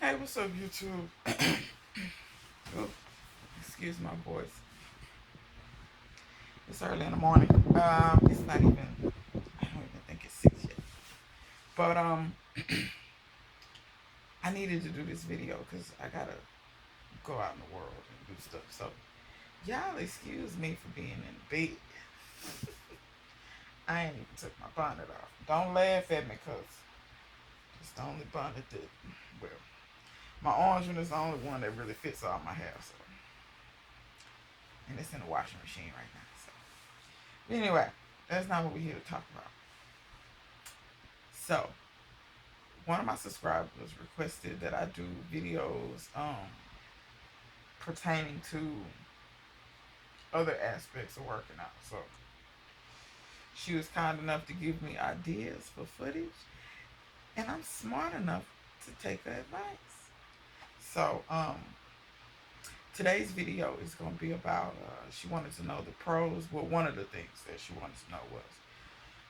Hey, what's up, YouTube? Oh, excuse my voice. It's early in the morning. It's not even. I don't even think it's 6 yet. But I needed to do this video because I gotta go out in the world and do stuff. So y'all excuse me for being in bed. I ain't even took my bonnet off. Don't laugh at me, cause it's the only bonnet that, well, my orange one is the only one that really fits all my hair. So, and it's in the washing machine right now. So, but anyway, that's not what we're here to talk about. So, one of my subscribers requested that I do videos pertaining to other aspects of working out. So she was kind enough to give me ideas for footage, and I'm smart enough to take her advice. So today's video is going to be about she wanted to know the pros. Well, one of the things that she wanted to know was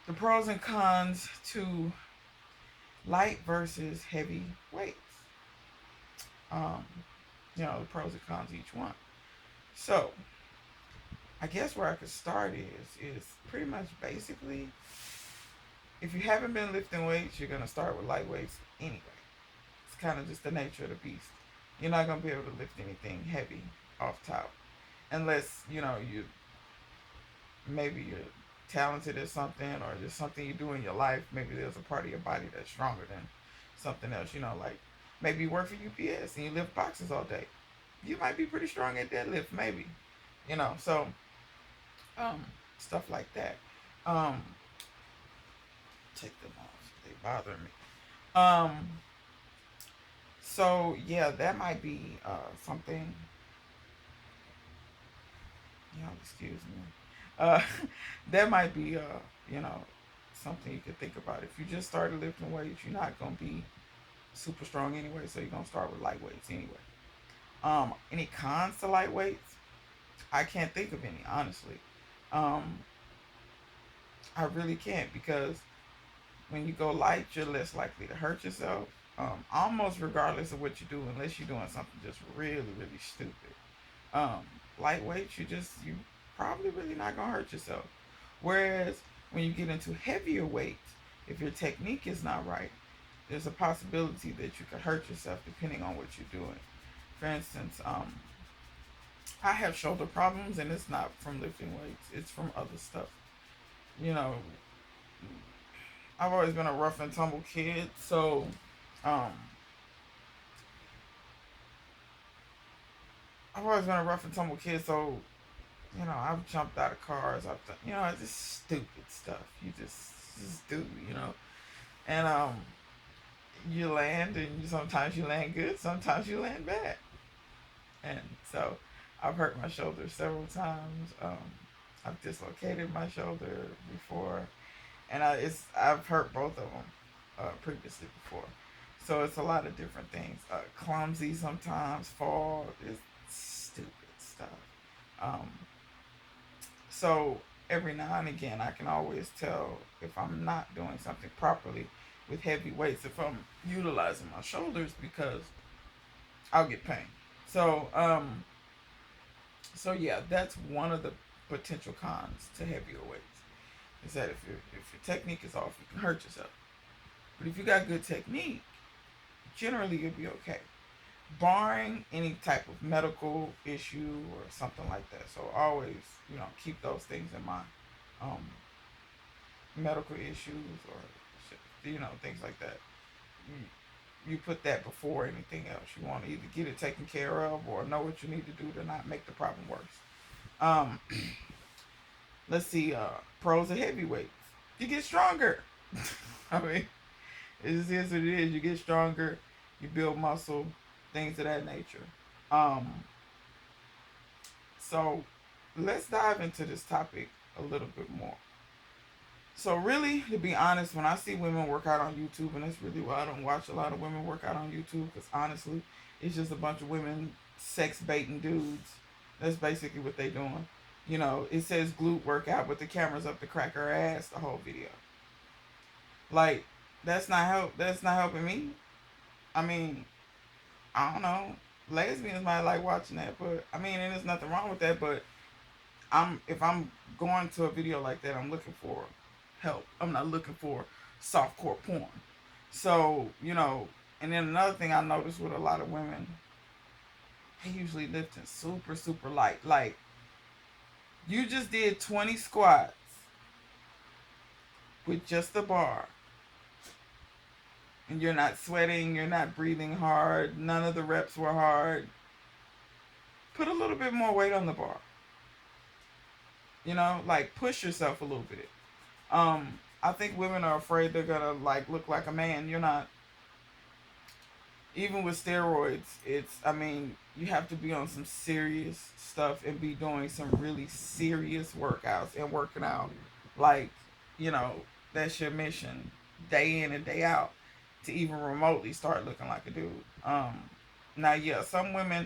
the pros and cons to light versus heavy weights. Um, the pros and cons of each one. So, I guess where I could start is pretty much basically, if you haven't been lifting weights, you're gonna start with light weights anyway. It's kind of just the nature of the beast. You're not gonna be able to lift anything heavy off top, unless you maybe you're talented at something, or just something you do in your life. Maybe there's a part of your body that's stronger than something else. Like maybe you work for UPS and you lift boxes all day. You might be pretty strong at deadlift, maybe. So um, stuff like that. Um, take them off. They bother me. So yeah, that might be something. Excuse me. Uh, that might be you know, something you could think about. If you just started lifting weights, you're not gonna be super strong anyway, so you're gonna start with light weights anyway. Any cons to light weights? I can't think of any, honestly. Um, I really can't, because when you go light, you're less likely to hurt yourself. Almost regardless of what you do, unless you're doing something just really, really stupid. Um, Lightweight, you probably really not gonna hurt yourself. Whereas when you get into heavier weights, if your technique is not right, there's a possibility that you could hurt yourself depending on what you're doing. For instance, I have shoulder problems, and it's not from lifting weights; it's from other stuff. You know, I've always been a rough and tumble kid, so um, I've always been a rough and tumble kid, so I've jumped out of cars. I've done, it's just stupid stuff. You just do, and you land, and sometimes you land good, sometimes you land bad, and so I've hurt my shoulder several times. I've dislocated my shoulder before, and I've hurt both of them previously before. So it's a lot of different things. Clumsy sometimes, fall, it's stupid stuff. Um, so every now and again, I can always tell if I'm not doing something properly with heavy weights, if I'm utilizing my shoulders, because I'll get pain. So yeah, that's one of the potential cons to heavier weights. Is that if your technique is off, you can hurt yourself. But if you got good technique, generally you'll be okay, barring any type of medical issue or something like that. So always, keep those things in mind. Um, Medical issues, or things like that. You put that before anything else. You want to either get it taken care of or know what you need to do to not make the problem worse. Um, let's see. Pros of heavyweights: you get stronger. I mean, it just is what it is. You get stronger. You build muscle, things of that nature. Um, so let's dive into this topic a little bit more. So really, to be honest, when I see women work out on YouTube, and that's really why I don't watch a lot of women work out on YouTube, because honestly, it's just a bunch of women sex baiting dudes. That's basically what they doing. It says glute workout, but the camera's up to crack her ass the whole video. Like, that's not helping me. I mean, I don't know. Lesbians might like watching that, but I mean, and there's nothing wrong with that. But if I'm going to a video like that, I'm looking for help. I'm not looking for softcore porn. So and then another thing I noticed with a lot of women, they usually lifting super super light. Like you just did 20 squats with just the bar, and you're not sweating, you're not breathing hard, none of the reps were hard. Put a little bit more weight on the bar. Like push yourself a little bit. I think women are afraid they're gonna like look like a man. You're not. Even with steroids, I mean, you have to be on some serious stuff and be doing some really serious workouts and working out. Like, you know, that's your mission day in and day out to even remotely start looking like a dude. Now, yeah, some women,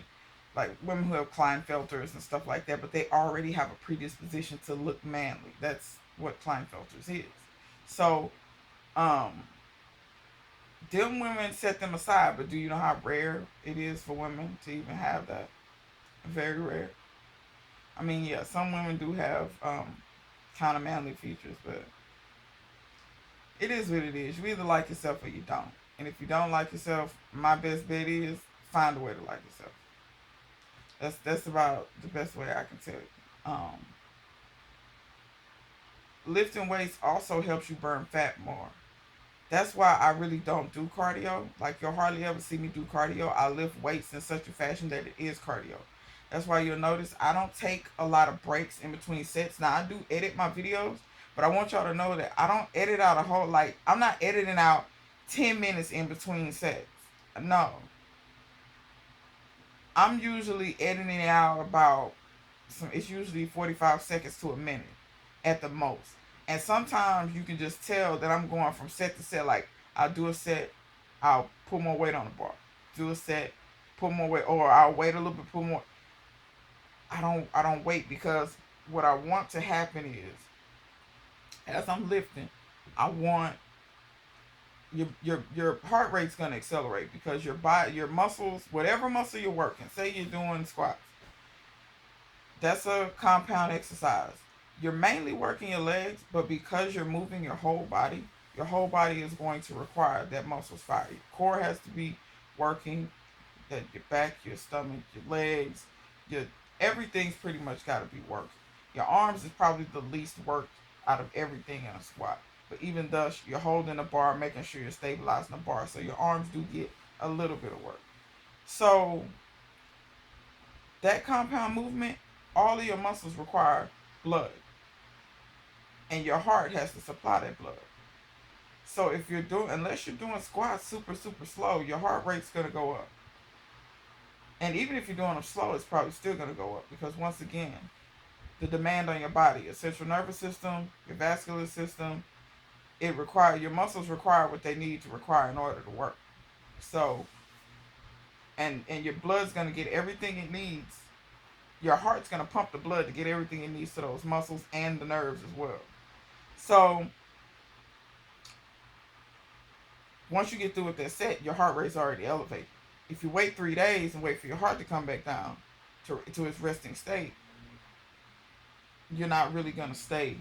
like women who have Klinefelters and stuff like that, but they already have a predisposition to look manly. That's what Klinefelters is. So, um, them women set them aside, but do you know how rare it is for women to even have that? Very rare. I mean, yeah, some women do have kind of manly features, but it is what it is. You either like yourself or you don't. And if you don't like yourself, my best bet is find a way to like yourself. That's about the best way I can tell you. Lifting weights also helps you burn fat more. That's why I really don't do cardio. Like you'll hardly ever see me do cardio. I lift weights in such a fashion that it is cardio. That's why you'll notice I don't take a lot of breaks in between sets. Now I do edit my videos, but I want y'all to know that I don't edit out a whole like I'm not editing out 10 minutes in between sets. No. I'm usually editing out about it's usually 45 seconds to a minute at the most. And sometimes you can just tell that I'm going from set to set. Like I'll do a set, I'll put more weight on the bar. Do a set, put more weight, or I'll wait a little bit, put more. I don't wait because what I want to happen is as I'm lifting, I want your heart rate's gonna accelerate because your muscles, whatever muscle you're working, say you're doing squats, that's a compound exercise. You're mainly working your legs, but because you're moving your whole body is going to require that muscles fire. Your core has to be working, that your back, your stomach, your legs, your everything's pretty much got to be working. Your arms is probably the least worked out of everything in a squat. But even thus, you're holding the bar, making sure you're stabilizing the bar. So your arms do get a little bit of work. So that compound movement, all of your muscles require blood, and your heart has to supply that blood. So if you're doing, unless you're doing squats super super slow, your heart rate's gonna go up. And even if you're doing them slow, it's probably still gonna go up because once again, the demand on your body, your central nervous system, your vascular system, your muscles require what they need to require in order to work. So and your blood's gonna get everything it needs. Your heart's gonna pump the blood to get everything it needs to those muscles and the nerves as well. So once you get through with that set, your heart rate's already elevated. If you wait 3 days and wait for your heart to come back down to its resting state, you're not really gonna stay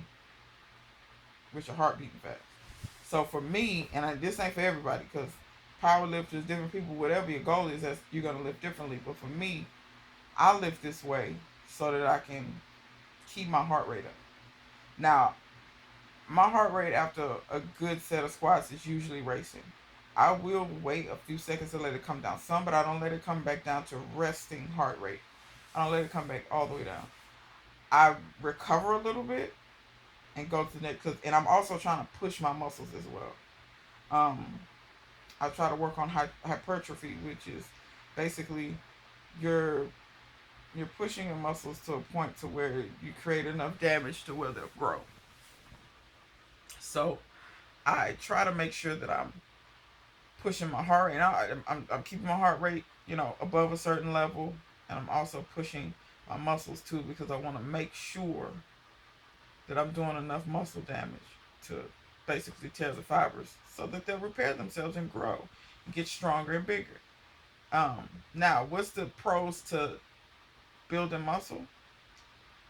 with your heart beating fast. So for me, and this ain't for everybody, because power lifters, different people, whatever your goal is, that's you're gonna lift differently. But for me, I lift this way so that I can keep my heart rate up. Now, my heart rate after a good set of squats is usually racing. I will wait a few seconds to let it come down some, but I don't let it come back down to resting heart rate. I don't let it come back all the way down. I recover a little bit and go to the next, and I'm also trying to push my muscles as well. Um, I try to work on hypertrophy, which is basically you're you're pushing your muscles to a point to where you create enough damage to where they'll grow. So I try to make sure that I'm pushing my heart, and I'm keeping my heart rate, above a certain level, and I'm also pushing my muscles too because I want to make sure that I'm doing enough muscle damage to basically tear the fibers so that they'll repair themselves and grow and get stronger and bigger. Now, what's the pros to building muscle?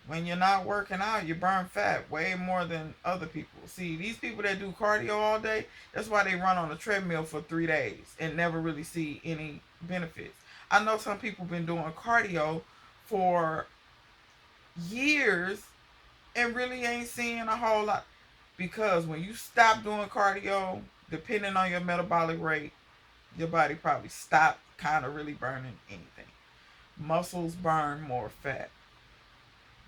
When you're not working out, you burn fat way more than other people. See, these people that do cardio all day, that's why they run on a treadmill for 3 days and never really see any benefits. I know some people been doing cardio for years and really ain't seeing a whole lot. Because when you stop doing cardio, depending on your metabolic rate, your body probably stopped kind of really burning anything. Muscles burn more fat.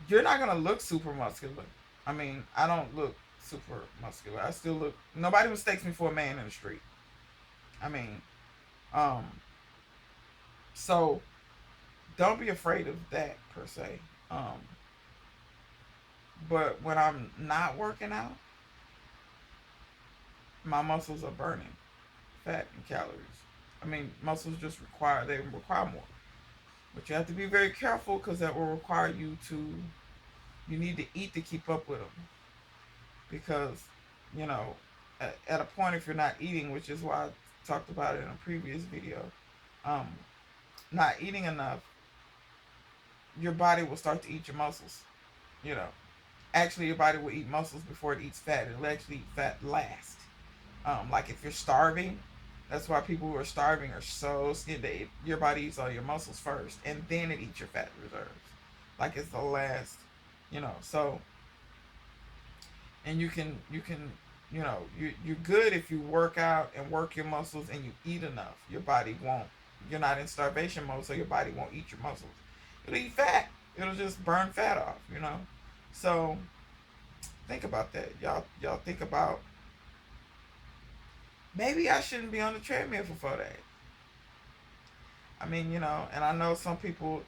You're not gonna look super muscular. I mean, I don't look super muscular. I still look. Nobody mistakes me for a man in the street. I mean, um, so don't be afraid of that per se. Um, but when I'm not working out, my muscles are burning fat and calories. I mean, muscles just require more. But you have to be very careful because that will require you to. You need to eat to keep up with them because, you know, at a point if you're not eating, which is why I talked about it in a previous video, um, not eating enough, your body will start to eat your muscles. You know, actually, your body will eat muscles before it eats fat. It'll actually eat fat last. Like if you're starving, that's why people who are starving are so skinny. Your body eats all your muscles first, and then it eats your fat reserves. Like it's the last, you know. So, and you can, you're good if you work out and work your muscles and you eat enough. Your body won't. You're not in starvation mode, so your body won't eat your muscles. It'll eat fat. It'll just burn fat off. You know. So think about that, y'all. Think about maybe I shouldn't be on the treadmill for 4 days. I mean, and I know some people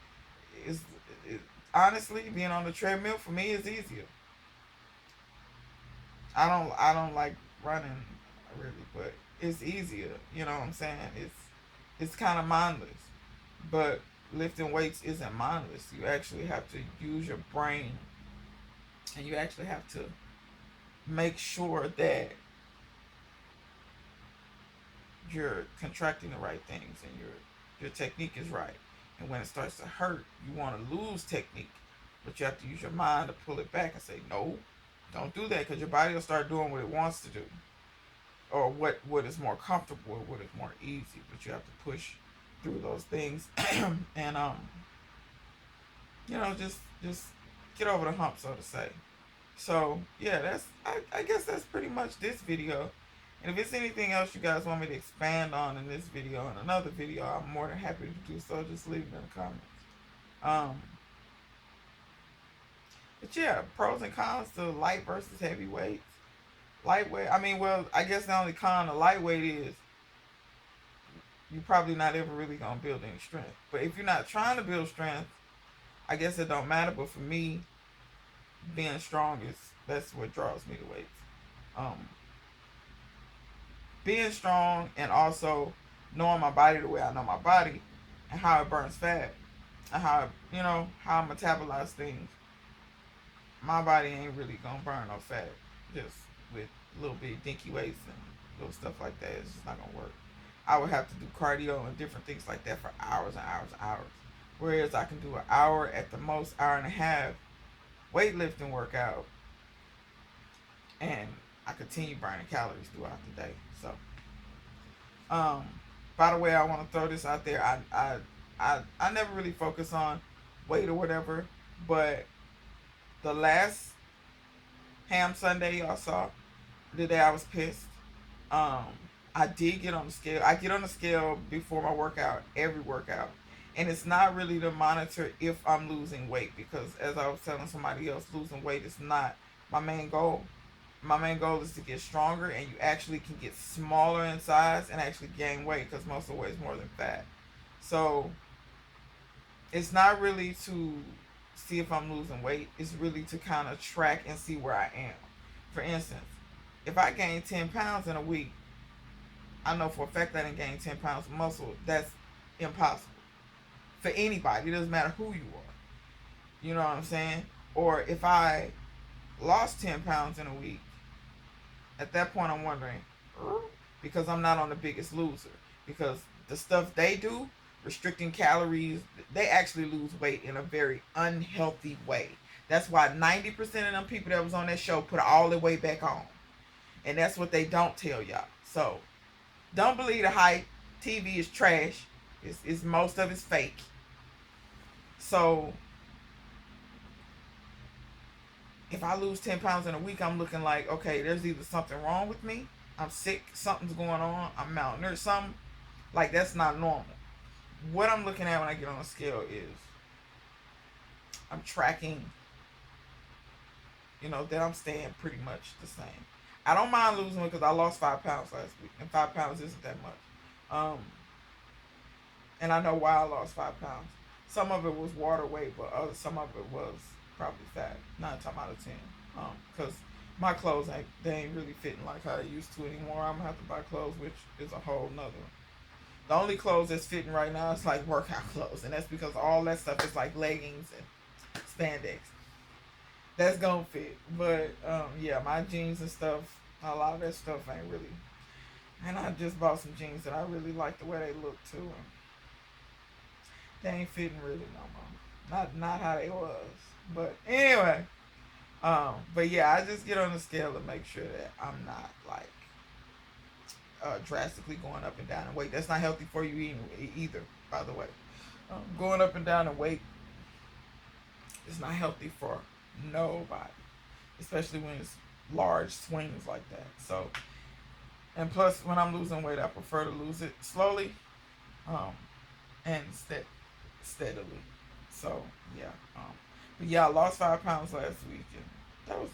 is, is honestly being on the treadmill for me is easier. I don't like running really, but it's easier. You know what I'm saying? It's kind of mindless, but lifting weights isn't mindless. You actually have to use your brain, and you actually have to make sure that you're contracting the right things and your technique is right. And when it starts to hurt, you want to lose technique, but you have to use your mind to pull it back and say no, don't do that, because your body will start doing what it wants to do, or what is more comfortable, or what is more easy. But you have to push through those things, and just get over the hump, so to say. So yeah, I guess that's pretty much this video. And if it's anything else you guys want me to expand on in this video and another video, I'm more than happy to do so. Just leave it in the comments. Um, but yeah, pros and cons to light versus heavyweight. Lightweight. I mean, well, I guess the only con of lightweight is you're probably not ever really gonna build any strength. But if you're not trying to build strength, I guess it don't matter. But for me, being strong is that's what draws me to weights. Um, being strong and also knowing my body the way I know my body and how it burns fat and how I metabolize things. My body ain't really gonna burn no fat just with little bit dinky weights and little stuff like that. It's just not gonna work. I would have to do cardio and different things like that for hours and hours and hours. Whereas I can do an hour at the most, hour and a half weightlifting workout, and I continue burning calories throughout the day. So, um, by the way, I want to throw this out there. I never really focus on weight or whatever, but the last ham Sunday y'all saw, the day I was pissed. Um, I did get on the scale. I get on the scale before my workout, every workout. And it's not really to monitor if I'm losing weight, because as I was telling somebody else, losing weight is not my main goal. My main goal is to get stronger, and you actually can get smaller in size and actually gain weight, because muscle weighs more than fat. So it's not really to see if I'm losing weight. It's really to kind of track and see where I am. For instance, if I gain 10 pounds in a week, I know for a fact I didn't gain 10 pounds of muscle. That's impossible for anybody. It doesn't matter who you are. You know what I'm saying? Or if I lost 10 pounds in a week, at that point I'm wondering, because I'm not on The Biggest Loser. Because the stuff they do restricting calories, they actually lose weight in a very unhealthy way. That's why 90% of them people that was on that show put all the weight back on. And that's what they don't tell y'all. So don't believe the hype. TV is trash. It's most of it's fake. So if I lose 10 pounds in a week, I'm looking like, okay, there's either something wrong with me, I'm sick, something's going on, I'm malnourished, something. Like, that's not normal. What I'm looking at when I get on a scale is I'm tracking, that I'm staying pretty much the same. I don't mind losing it because I lost 5 pounds last week, and 5 pounds isn't that much. And I know why I lost 5 pounds. Some of it was water weight, but some of it was probably fat. 9 times out of 10, because my clothes ain't really fitting like how they used to anymore. I'm gonna have to buy clothes, which is a whole nother. The only clothes that's fitting right now is like workout clothes, and that's because all that stuff is like leggings and spandex. That's gonna fit, but yeah, my jeans and stuff, a lot of that stuff ain't really. And I just bought some jeans that I really like the way they look too. And they ain't fitting really no more. Not how they was. But anyway, but yeah, I just get on the scale to make sure that I'm not like drastically going up and down in weight. That's not healthy for you either, by the way. Going up and down in weight is not healthy for nobody, especially when it's large swings like that. So, and plus, when I'm losing weight, I prefer to lose it slowly, um, and steadily. So yeah, but yeah, I lost 5 pounds last week, and that was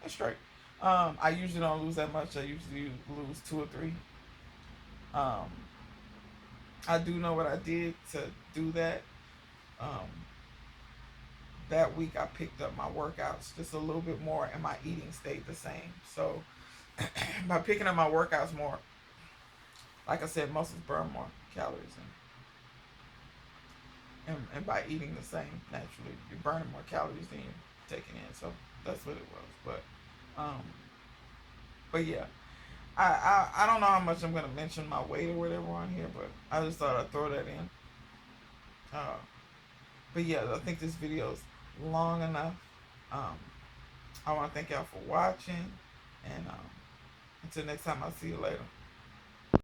that's straight. I usually don't lose that much. I usually lose 2 or 3. Um, I do know what I did to do that. Um, that week I picked up my workouts just a little bit more, and my eating stayed the same. So by picking up my workouts more, like I said, muscles burn more calories, and by eating the same, naturally you're burning more calories than you're taking in. So that's what it was. But yeah, I don't know how much I'm gonna mention my weight or whatever on here, but I just thought I'd throw that in. Uh, but yeah, I think this video is long enough. Um, I want to thank y'all for watching, and until next time, I'll see you later.